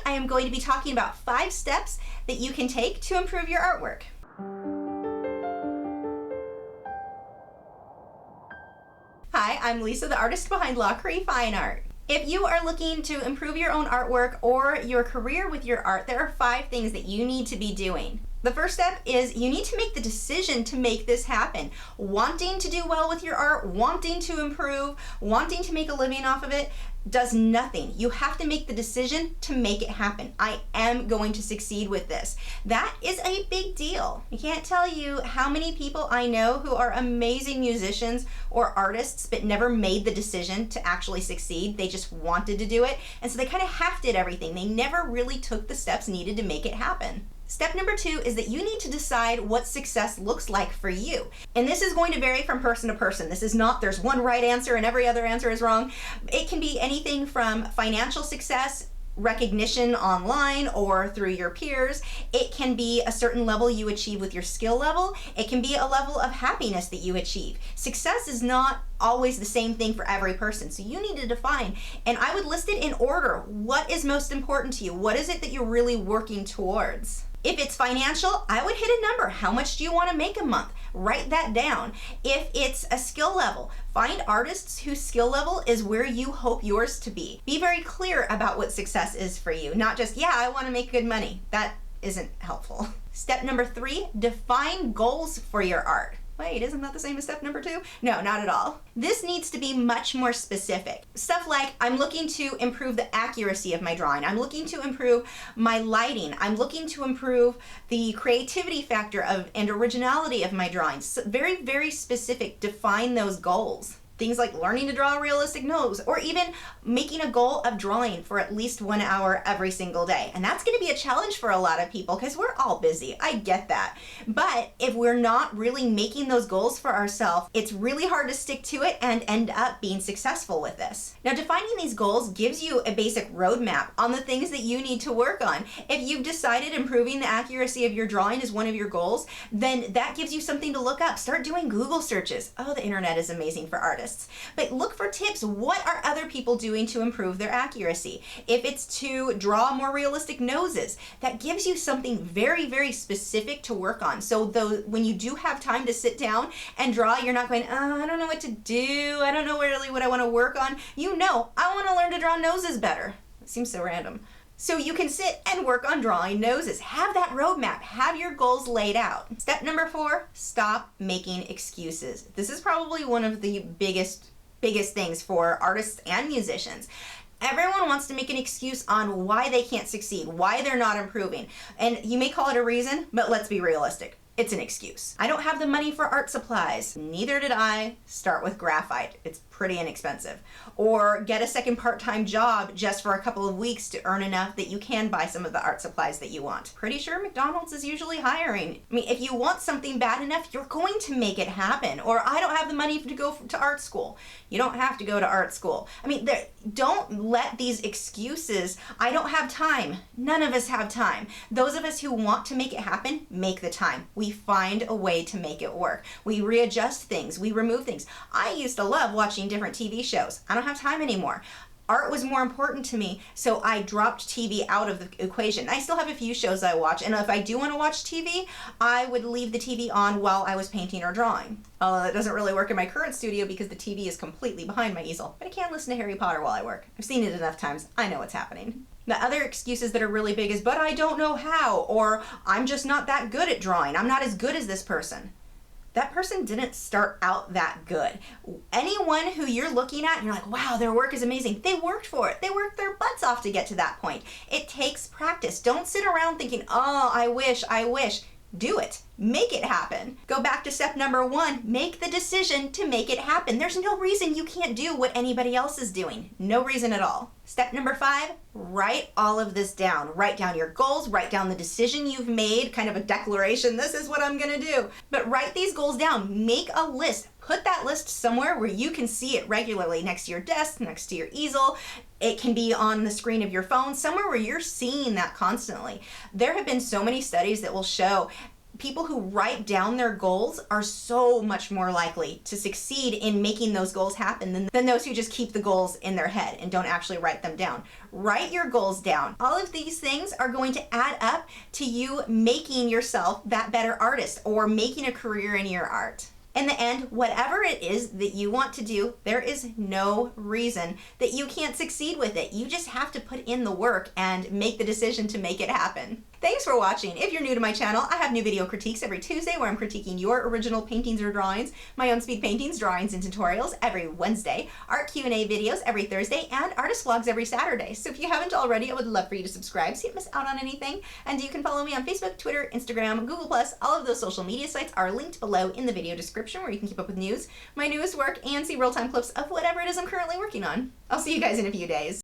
I am going to be talking about 5 steps that you can take to improve your artwork. Hi, I'm Lisa, the artist behind Lachri Fine Art. If you are looking to improve your own artwork or your career with your art, there are 5 things that you need to be doing. The first step is you need to make the decision to make this happen. Wanting to do well with your art, wanting to improve, wanting to make a living off of it does nothing. You have to make the decision to make it happen. I am going to succeed with this. That is a big deal. I can't tell you how many people I know who are amazing musicians or artists but never made the decision to actually succeed. They just wanted to do it, and so they kind of half did everything. They never really took the steps needed to make it happen. Step number 2 is that you need to decide what success looks like for you. And this is going to vary from person to person. This is not, there's one right answer and every other answer is wrong. It can be anything from financial success, recognition online or through your peers. It can be a certain level you achieve with your skill level. It can be a level of happiness that you achieve. Success is not always the same thing for every person, so you need to define, and I would list it in order. What is most important to you? What is it that you're really working towards? If it's financial, I would hit a number. How much do you want to make a month? Write that down. If it's a skill level, find artists whose skill level is where you hope yours to be. Be very clear about what success is for you, not just, yeah, I want to make good money. That isn't helpful. Step number 3, define goals for your art. Wait, isn't that the same as step number 2? No, not at all. This needs to be much more specific. Stuff like, I'm looking to improve the accuracy of my drawing. I'm looking to improve my lighting. I'm looking to improve the creativity factor and originality of my drawings. So very, very specific. Define those goals. Things like learning to draw a realistic nose, or even making a goal of drawing for at least 1 hour every single day. And that's going to be a challenge for a lot of people because we're all busy. I get that. But if we're not really making those goals for ourselves, it's really hard to stick to it and end up being successful with this. Now, defining these goals gives you a basic roadmap on the things that you need to work on. If you've decided improving the accuracy of your drawing is one of your goals, then that gives you something to look up. Start doing Google searches. Oh, the internet is amazing for artists. But look for tips. What are other people doing to improve their accuracy? If it's to draw more realistic noses, that gives you something very, very specific to work on. So when you do have time to sit down and draw, you're not going, oh, I don't know what to do. I don't know really what I want to work on. You know, I want to learn to draw noses better. It seems so random. So you can sit and work on drawing noses. Have that roadmap. Have your goals laid out. Step number 4, stop making excuses. This is probably one of the biggest things for artists and musicians. Everyone wants to make an excuse on why they can't succeed, why they're not improving. And you may call it a reason, but let's be realistic. It's an excuse. I don't have the money for art supplies. Neither did I. Start with graphite. It's pretty inexpensive. Or get a second part-time job just for a couple of weeks to earn enough that you can buy some of the art supplies that you want. Pretty sure McDonald's is usually hiring. I mean, if you want something bad enough, you're going to make it happen. Or I don't have the money to go to art school. You don't have to go to art school. I mean, don't let these excuses, I don't have time. None of us have time. Those of us who want to make it happen, make the time. We find a way to make it work. We readjust things. We remove things. I used to love watching different TV shows. I don't have time anymore. Art was more important to me, so I dropped TV out of the equation. I still have a few shows I watch, and if I do want to watch TV, I would leave the TV on while I was painting or drawing. Although that doesn't really work in my current studio because the TV is completely behind my easel, but I can listen to Harry Potter while I work. I've seen it enough times. I know what's happening. The other excuses that are really big is, but I don't know how, or I'm just not that good at drawing. I'm not as good as this person. That person didn't start out that good. Anyone who you're looking at and you're like, wow, their work is amazing. They worked for it. They worked their butts off to get to that point. It takes practice. Don't sit around thinking, oh, I wish. Do it. Make it happen. Go back to step number 1. Make the decision to make it happen. There's no reason you can't do what anybody else is doing. No reason at all. Step number 5, write all of this down. Write down your goals, write down the decision you've made, kind of a declaration, this is what I'm gonna do. But write these goals down, make a list. Put that list somewhere where you can see it regularly, next to your desk, next to your easel. It can be on the screen of your phone, somewhere where you're seeing that constantly. There have been so many studies that will show people who write down their goals are so much more likely to succeed in making those goals happen than those who just keep the goals in their head and don't actually write them down. Write your goals down. All of these things are going to add up to you making yourself that better artist or making a career in your art. In the end, whatever it is that you want to do, there is no reason that you can't succeed with it. You just have to put in the work and make the decision to make it happen. Thanks for watching. If you're new to my channel, I have new video critiques every Tuesday where I'm critiquing your original paintings or drawings, my own speed paintings, drawings, and tutorials every Wednesday, art Q&A videos every Thursday, and artist vlogs every Saturday. So if you haven't already, I would love for you to subscribe so you don't miss out on anything. And you can follow me on Facebook, Twitter, Instagram, Google+. All of those social media sites are linked below in the video description where you can keep up with news, my newest work, and see real-time clips of whatever it is I'm currently working on. I'll see you guys in a few days.